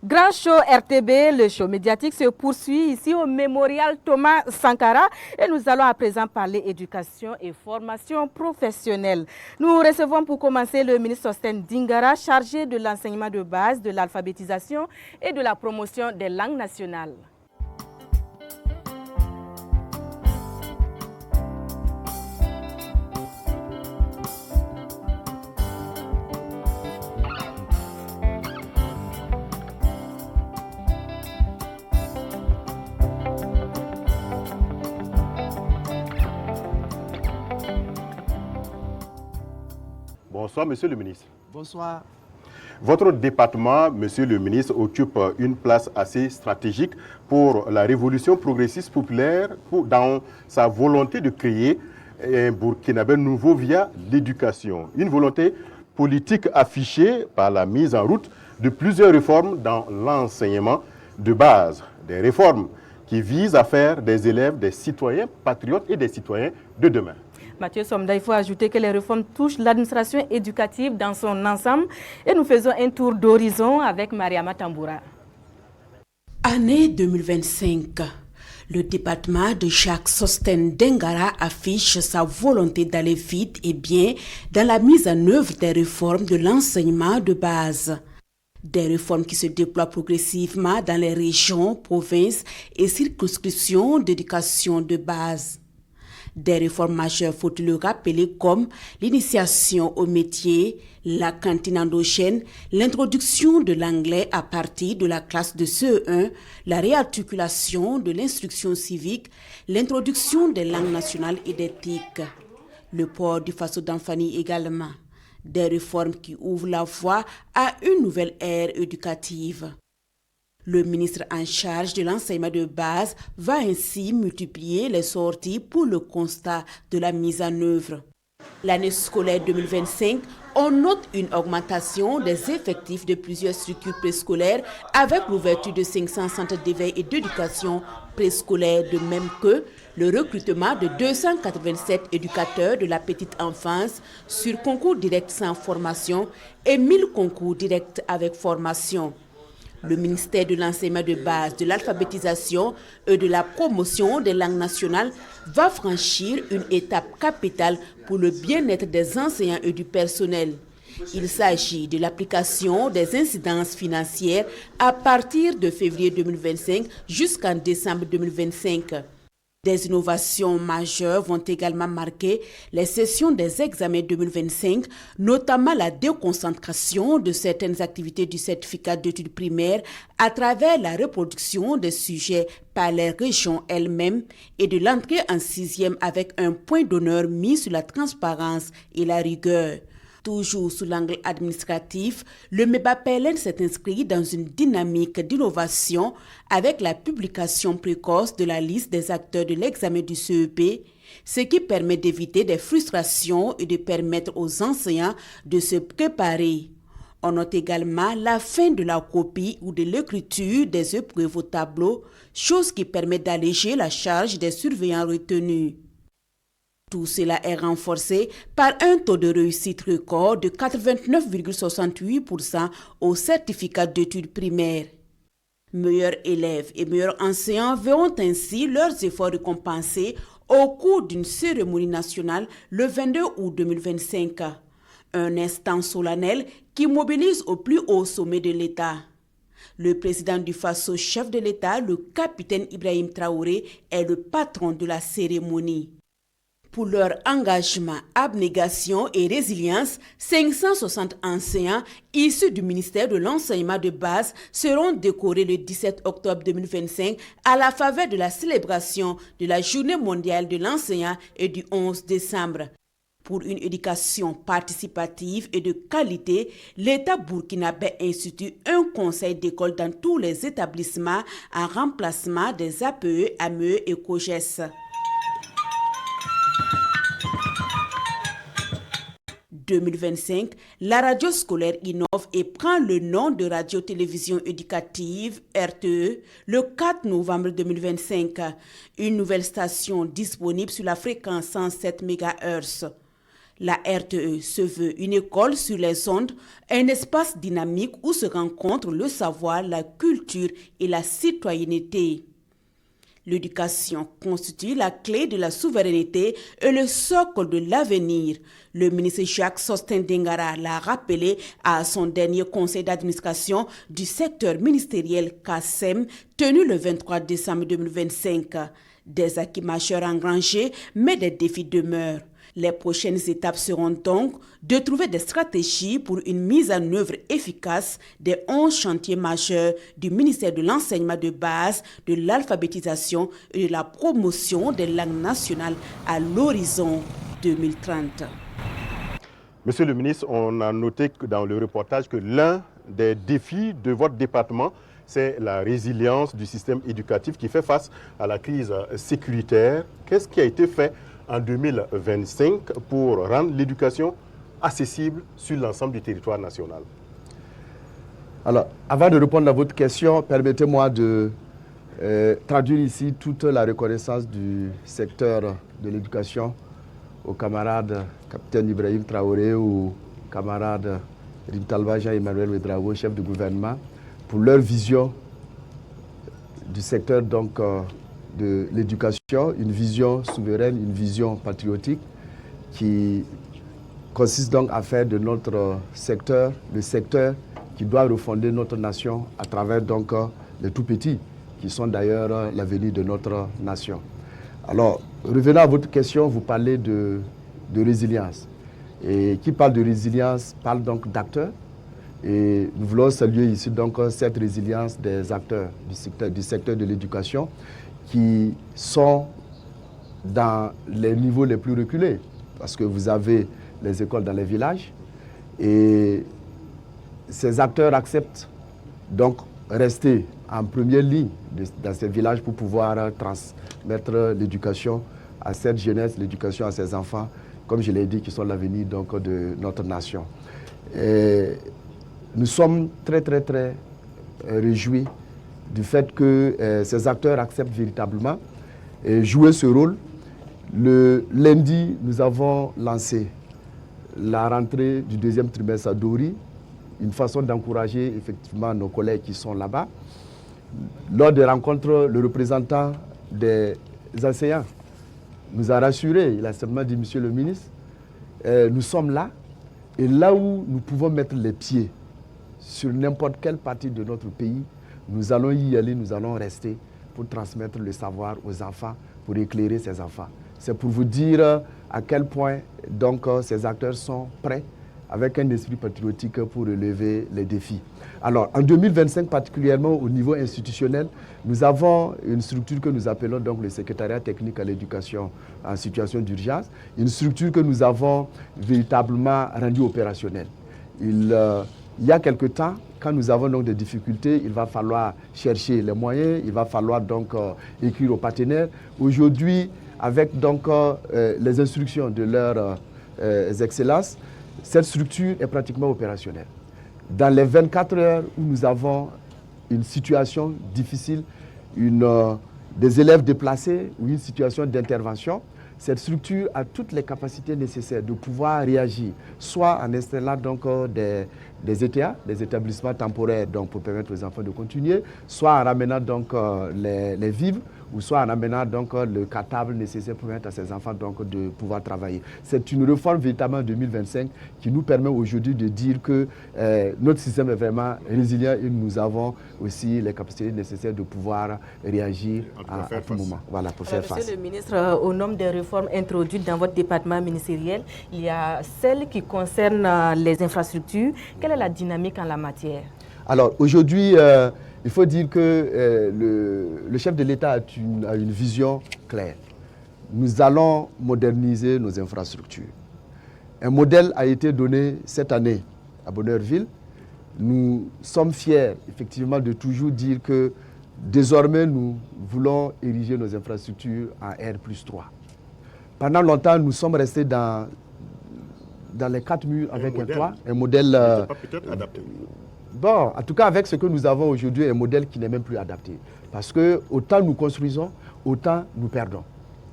Grand show RTB, le show médiatique se poursuit ici au mémorial Thomas Sankara et nous allons à présent parler éducation et formation professionnelle. Nous recevons pour commencer le ministre Sostène Dingara, chargé de l'enseignement de base, de l'alphabétisation et de la promotion des langues nationales. Bonsoir, Monsieur le ministre. Bonsoir. Votre département, Monsieur le ministre, occupe une place assez stratégique pour la révolution progressiste populaire dans sa volonté de créer un Burkinabé nouveau via l'éducation. Une volonté politique affichée par la mise en route de plusieurs réformes dans l'enseignement de base. Des réformes qui visent à faire des élèves des citoyens patriotes et des citoyens de demain. Mathieu Somda, il faut ajouter que les réformes touchent l'administration éducative dans son ensemble et nous faisons un tour d'horizon avec Mariama Tamboura. Année 2025. Le département de Jacques Sostène Dingara affiche sa volonté d'aller vite et bien dans la mise en œuvre des réformes de l'enseignement de base. Des réformes qui se déploient progressivement dans les régions, provinces et circonscriptions d'éducation de base. Des réformes majeures, faut-il le rappeler, comme l'initiation au métier, la cantine endogène, l'introduction de l'anglais à partir de la classe de CE1, la réarticulation de l'instruction civique, l'introduction des langues nationales et d'éthique, le port du faso d'Anfani également. Des réformes qui ouvrent la voie à une nouvelle ère éducative. Le ministre en charge de l'enseignement de base va ainsi multiplier les sorties pour le constat de la mise en œuvre. L'année scolaire 2025, on note une augmentation des effectifs de plusieurs structures préscolaires avec l'ouverture de 500 centres d'éveil et d'éducation préscolaire, de même que le recrutement de 287 éducateurs de la petite enfance sur concours direct sans formation et 1000 concours directs avec formation. Le ministère de l'enseignement de base, de l'alphabétisation et de la promotion des langues nationales va franchir une étape capitale pour le bien-être des enseignants et du personnel. Il s'agit de l'application des incidences financières à partir de février 2025 jusqu'en décembre 2025. Des innovations majeures vont également marquer les sessions des examens 2025, notamment la déconcentration de certaines activités du certificat d'études primaires à travers la reproduction des sujets par les régions elles-mêmes et de l'entrée en sixième avec un point d'honneur mis sur la transparence et la rigueur. Toujours sous l'angle administratif, le MEBA-PLN s'est inscrit dans une dynamique d'innovation avec la publication précoce de la liste des acteurs de l'examen du CEP, ce qui permet d'éviter des frustrations et de permettre aux enseignants de se préparer. On note également la fin de la copie ou de l'écriture des épreuves au tableau, chose qui permet d'alléger la charge des surveillants retenus. Tout cela est renforcé par un taux de réussite record de 89,68% au certificat d'études primaires. Meilleurs élèves et meilleurs enseignants verront ainsi leurs efforts récompensés au cours d'une cérémonie nationale le 22 août 2025. Un instant solennel qui mobilise au plus haut sommet de l'État. Le président du FASO, chef de l'État, le capitaine Ibrahim Traoré, est le patron de la cérémonie. Pour leur engagement, abnégation et résilience, 560 enseignants issus du ministère de l'enseignement de base seront décorés le 17 octobre 2025 à la faveur de la célébration de la Journée mondiale de l'enseignant et du 11 décembre. Pour une éducation participative et de qualité, l'État burkinabé institue un conseil d'école dans tous les établissements en remplacement des APE, AME et COGES. 2025, la radio scolaire innove et prend le nom de Radio-Télévision Éducative, RTE, le 4 novembre 2025. Une nouvelle station disponible sur la fréquence 107 MHz. La RTE se veut une école sur les ondes, un espace dynamique où se rencontrent le savoir, la culture et la citoyenneté. L'éducation constitue la clé de la souveraineté et le socle de l'avenir. Le ministre Jacques Sostin Dengara l'a rappelé à son dernier conseil d'administration du secteur ministériel CASEM, tenu le 23 décembre 2025. Des acquis majeurs engrangés, mais des défis demeurent. Les prochaines étapes seront donc de trouver des stratégies pour une mise en œuvre efficace des 11 chantiers majeurs du ministère de l'enseignement de base, de l'alphabétisation et de la promotion des langues nationales à l'horizon 2030. Monsieur le ministre, on a noté que dans le reportage que l'un des défis de votre département, c'est la résilience du système éducatif qui fait face à la crise sécuritaire. Qu'est-ce qui a été fait en 2025 pour rendre l'éducation accessible sur l'ensemble du territoire national? Alors, avant de répondre à votre question, permettez-moi de traduire ici toute la reconnaissance du secteur de l'éducation aux camarades capitaine Ibrahim Traoré, aux camarades Rimtalba Jean-Emmanuel Ouedraogo, chef de gouvernement, pour leur vision du secteur donc, de l'éducation, une vision souveraine, une vision patriotique qui consiste donc à faire de notre secteur le secteur qui doit refonder notre nation à travers donc les tout-petits qui sont d'ailleurs l'avenir de notre nation. Alors, revenant à votre question, vous parlez de résilience. Et qui parle de résilience parle donc d'acteurs. Et nous voulons saluer ici donc cette résilience des acteurs du secteur de l'éducation qui sont dans les niveaux les plus reculés. Parce que vous avez les écoles dans les villages et ces acteurs acceptent donc rester en première ligne dans ces villages pour pouvoir transmettre l'éducation à cette jeunesse, l'éducation à ces enfants, comme je l'ai dit, qui sont l'avenir donc de notre nation. Et nous sommes très réjouis du fait que ces acteurs acceptent véritablement jouer ce rôle. Le lundi, nous avons lancé la rentrée du deuxième trimestre à Dori, une façon d'encourager effectivement nos collègues qui sont là-bas. Lors des rencontres, le représentant des enseignants nous a rassurés. Il a seulement dit, monsieur le ministre, nous sommes là, et là où nous pouvons mettre les pieds sur n'importe quelle partie de notre pays, nous allons y aller, nous allons rester pour transmettre le savoir aux enfants, pour éclairer ces enfants. C'est pour vous dire à quel point donc, ces acteurs sont prêts avec un esprit patriotique pour relever les défis. Alors, en 2025, particulièrement au niveau institutionnel, nous avons une structure que nous appelons donc le secrétariat technique à l'éducation en situation d'urgence, une structure que nous avons véritablement rendue opérationnelle. Il y a quelque temps, quand nous avons donc des difficultés, il va falloir chercher les moyens, il va falloir donc écrire aux partenaires. Aujourd'hui, avec donc les instructions de leurs excellences, cette structure est pratiquement opérationnelle. Dans les 24 heures où nous avons une situation difficile, des élèves déplacés ou une situation d'intervention, cette structure a toutes les capacités nécessaires de pouvoir réagir, soit en installant donc des ETA, des établissements temporaires donc, pour permettre aux enfants de continuer, soit en ramenant donc les vivres, ou soit en amenant donc le cartable nécessaire pour permettre à ces enfants donc, de pouvoir travailler. C'est une réforme véritablement en 2025 qui nous permet aujourd'hui de dire que notre système est vraiment résilient et nous avons aussi les capacités nécessaires de pouvoir réagir à tout moment. Voilà, pour faire face. Monsieur le ministre, au nombre des réformes introduites dans votre département ministériel, il y a celles qui concernent les infrastructures. Quelle est la dynamique en la matière? Alors aujourd'hui, il faut dire que le chef de l'État a une vision claire. Nous allons moderniser nos infrastructures. Un modèle a été donné cette année à Bonheurville. Nous sommes fiers, effectivement, de toujours dire que désormais, nous voulons ériger nos infrastructures en R+3. Pendant longtemps, nous sommes restés dans les 4 murs avec un toit, un modèle pas peut-être adapté. Bon, en tout cas, avec ce que nous avons aujourd'hui, un modèle qui n'est même plus adapté. Parce que autant nous construisons, autant nous perdons.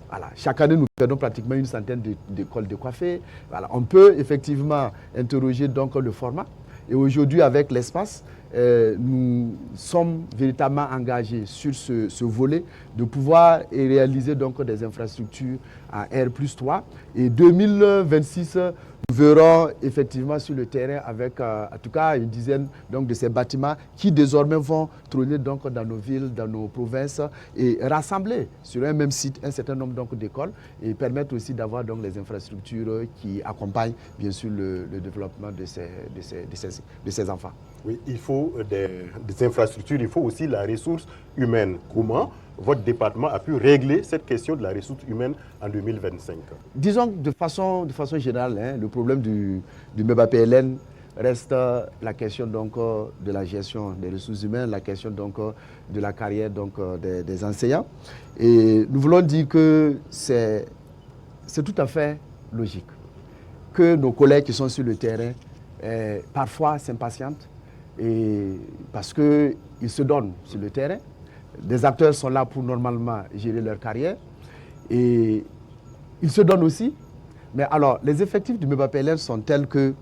Voilà. Chaque année, nous perdons pratiquement une centaine d'écoles de coiffés. Voilà. On peut effectivement interroger donc le format. Et aujourd'hui, avec l'espace, nous sommes véritablement engagés sur ce volet de pouvoir réaliser donc des infrastructures à R+3. Et 2026, nous verrons effectivement sur le terrain avec en tout cas une dizaine donc, de ces bâtiments qui désormais vont trôner donc, dans nos villes, dans nos provinces et rassembler sur un même site un certain nombre d'écoles et permettre aussi d'avoir donc les infrastructures qui accompagnent bien sûr le développement de ces enfants. Oui, il faut des infrastructures, il faut aussi la ressource humaine. Comment votre département a pu régler cette question de la ressource humaine en 2025? Disons de façon générale, hein, le problème du MEBA-PLN reste la question donc, de la gestion des ressources humaines, la question donc, de la carrière donc, des enseignants. Et nous voulons dire que c'est tout à fait logique que nos collègues qui sont sur le terrain parfois s'impatientent parce qu'ils se donnent sur le terrain. Des acteurs sont là pour normalement gérer leur carrière et ils se donnent aussi. Mais alors, les effectifs du MEBA-PLN sont tels que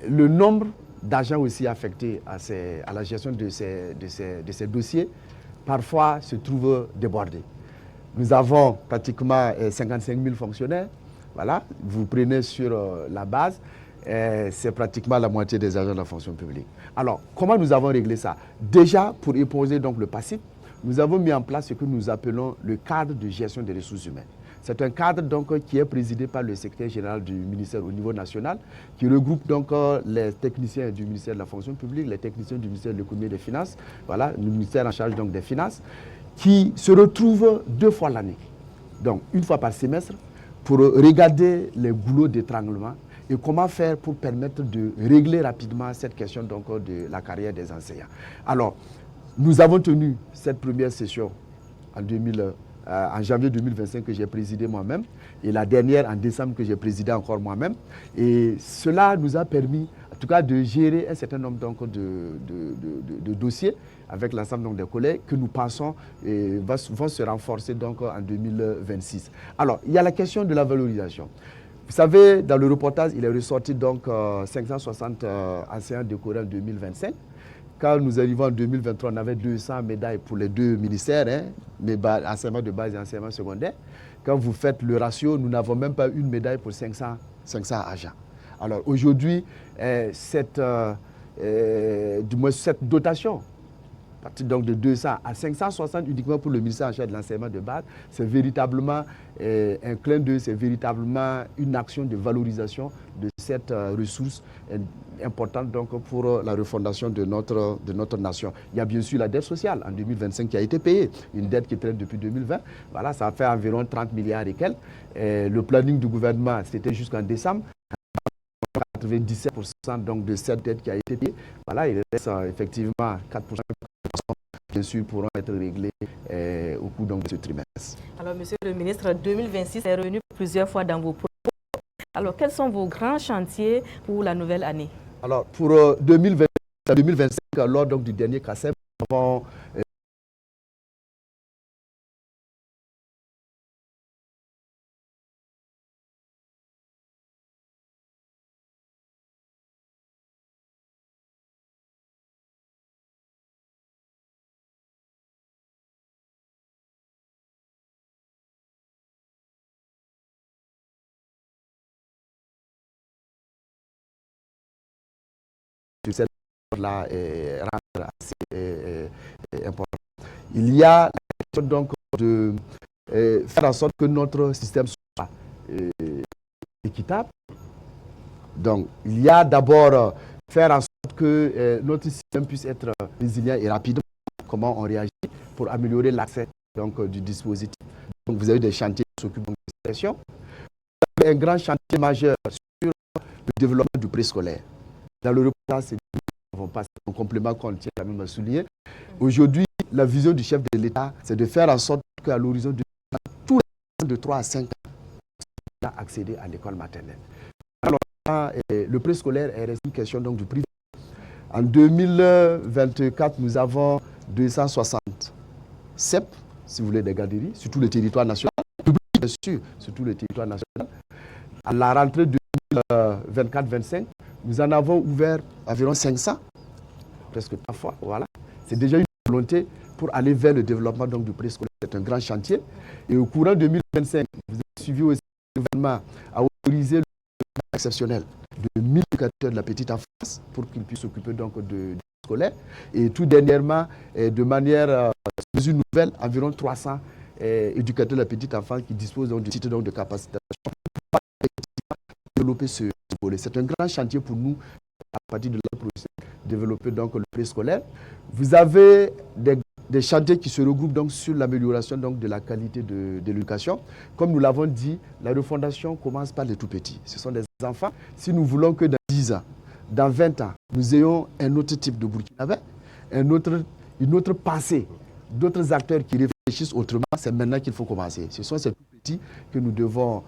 le nombre d'agents aussi affectés à la gestion de ces dossiers, parfois se trouve débordé. Nous avons pratiquement 55 000 fonctionnaires. Voilà, vous prenez sur la base, c'est pratiquement la moitié des agents de la fonction publique. Alors, comment nous avons réglé ça? Déjà, pour imposer donc le passif, nous avons mis en place ce que nous appelons le cadre de gestion des ressources humaines. C'est un cadre donc, qui est présidé par le secrétaire général du ministère au niveau national, qui regroupe donc les techniciens du ministère de la fonction publique, les techniciens du ministère de l'économie et des finances, voilà, le ministère en charge donc, des finances, qui se retrouvent 2 fois l'année, donc une fois par semestre, pour regarder les goulots d'étranglement et comment faire pour permettre de régler rapidement cette question donc, de la carrière des enseignants. Alors, nous avons tenu cette première session en janvier 2025 que j'ai présidé moi-même et la dernière en décembre que j'ai présidé encore moi-même. Et cela nous a permis, en tout cas, de gérer un certain nombre donc, de dossiers avec l'ensemble des collègues que nous pensons vont se renforcer donc, en 2026. Alors, il y a la question de la valorisation. Vous savez, dans le reportage, il est ressorti donc 560 enseignants décorés en 2025. Quand nous arrivons en 2023, on avait 200 médailles pour les 2 ministères, hein, enseignement de base et enseignement secondaire. Quand vous faites le ratio, nous n'avons même pas une médaille pour 500 agents. Alors aujourd'hui, cette dotation, à partir donc de 200 à 560 uniquement pour le ministère en charge de l'enseignement de base, c'est véritablement un clin d'œil, c'est véritablement une action de valorisation de cette ressource importante donc, pour la refondation de notre nation. Il y a bien sûr la dette sociale en 2025 qui a été payée, une dette qui traîne depuis 2020. Voilà, ça fait environ 30 milliards et quelques. Le planning du gouvernement, c'était jusqu'en décembre. 97% donc, de cette dette qui a été payée. Voilà, il reste effectivement 4% bien sûr pourront être réglés au cours donc, de ce trimestre. Alors, Monsieur le ministre, 2026 est revenu plusieurs fois dans vos propos. Alors, quels sont vos grands chantiers pour la nouvelle année? Alors, pour 2025, lors donc, du dernier CACEM, nous avons cette là rendre assez important. Il y a la question donc de faire en sorte que notre système soit équitable. Donc, il y a d'abord faire en sorte que notre système puisse être résilient et rapide. Comment on réagit pour améliorer l'accès du dispositif. Donc, vous avez des chantiers qui s'occupent de cette question. Vous avez un grand chantier majeur sur le développement du préscolaire. Dans le reportage, c'est un complément qu'on tient quand même à souligner. Aujourd'hui, la vision du chef de l'État, c'est de faire en sorte qu'à l'horizon de tous les de 3 à 5 ans, on a accédé à l'école maternelle. Alors, le préscolaire est resté une question donc, du privé. En 2024, nous avons 260 CEP, si vous voulez, des garderies, sur tout le territoire national. sûr, sur tout le territoire national. À la rentrée 2024-25, nous en avons ouvert environ 500, presque 3 fois. Voilà. C'est déjà une volonté pour aller vers le développement donc, du préscolaire. C'est un grand chantier. Et au courant 2025, vous avez suivi aussi le gouvernement à autoriser le programme exceptionnel de 1000 éducateurs de la petite enfance pour qu'ils puissent s'occuper donc du scolaire. Et tout dernièrement, de manière mesure nouvelle, environ 300 éducateurs de la petite enfance qui disposent donc, du titre donc, de capacitation pour développer ce volet. C'est un grand chantier pour nous à partir de la prochaine, développer donc le préscolaire. Vous avez des chantiers qui se regroupent donc sur l'amélioration donc de la qualité de l'éducation. Comme nous l'avons dit, la refondation commence par les tout petits. Ce sont des enfants. Si nous voulons que dans 10 ans, dans 20 ans, nous ayons un autre type de Burkinabé, une autre pensée, d'autres acteurs qui réfléchissent autrement, c'est maintenant qu'il faut commencer. Ce sont ces tout petits que nous devons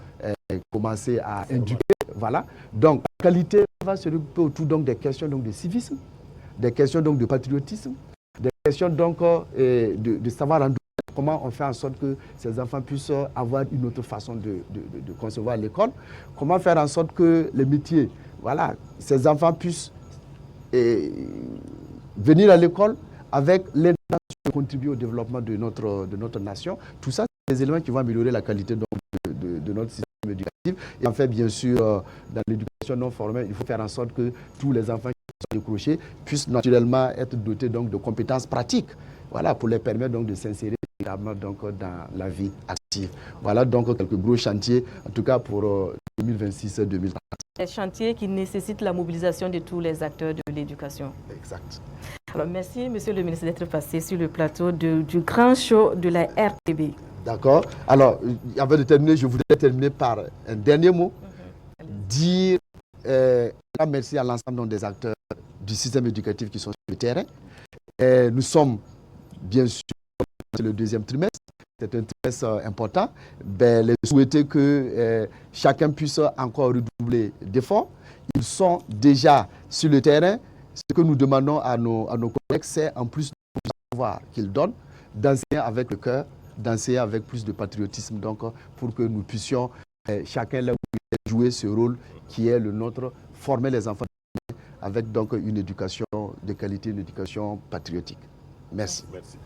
commencer à éduquer. Voilà. Donc, la qualité va se regrouper autour donc, des questions donc, de civisme, des questions donc, de patriotisme, des questions donc, de savoir en comment on fait en sorte que ces enfants puissent avoir une autre façon de concevoir l'école, comment faire en sorte que les métiers, voilà, ces enfants puissent venir à l'école avec l'intention de contribuer au développement de notre nation. Tout ça, c'est des éléments qui vont améliorer la qualité donc, de notre système éducatif. Et en fait, bien sûr, dans l'éducation non formelle, il faut faire en sorte que tous les enfants qui sont décrochés puissent naturellement être dotés donc, de compétences pratiques, voilà, pour les permettre donc, de s'insérer donc, dans la vie active. Voilà donc quelques gros chantiers, en tout cas pour 2026-2030. Des chantiers qui nécessitent la mobilisation de tous les acteurs de l'éducation. Exact. Alors, merci, monsieur le ministre, d'être passé sur le plateau du grand show de la RTB. D'accord. Alors, avant de terminer, je voudrais terminer par un dernier mot. Dire merci à l'ensemble des acteurs du système éducatif qui sont sur le terrain. Nous sommes, bien sûr, le deuxième trimestre. C'est un trimestre important. Les souhaiter que chacun puisse encore redoubler d'efforts. Ils sont déjà sur le terrain. Ce que nous demandons à nos collègues, c'est en plus du savoir qu'ils donnent, d'enseigner avec le cœur, d'enseigner avec plus de patriotisme, donc, pour que nous puissions, chacun là où il est, jouer ce rôle qui est le nôtre, former les enfants avec donc, une éducation de qualité, une éducation patriotique. Merci. Merci.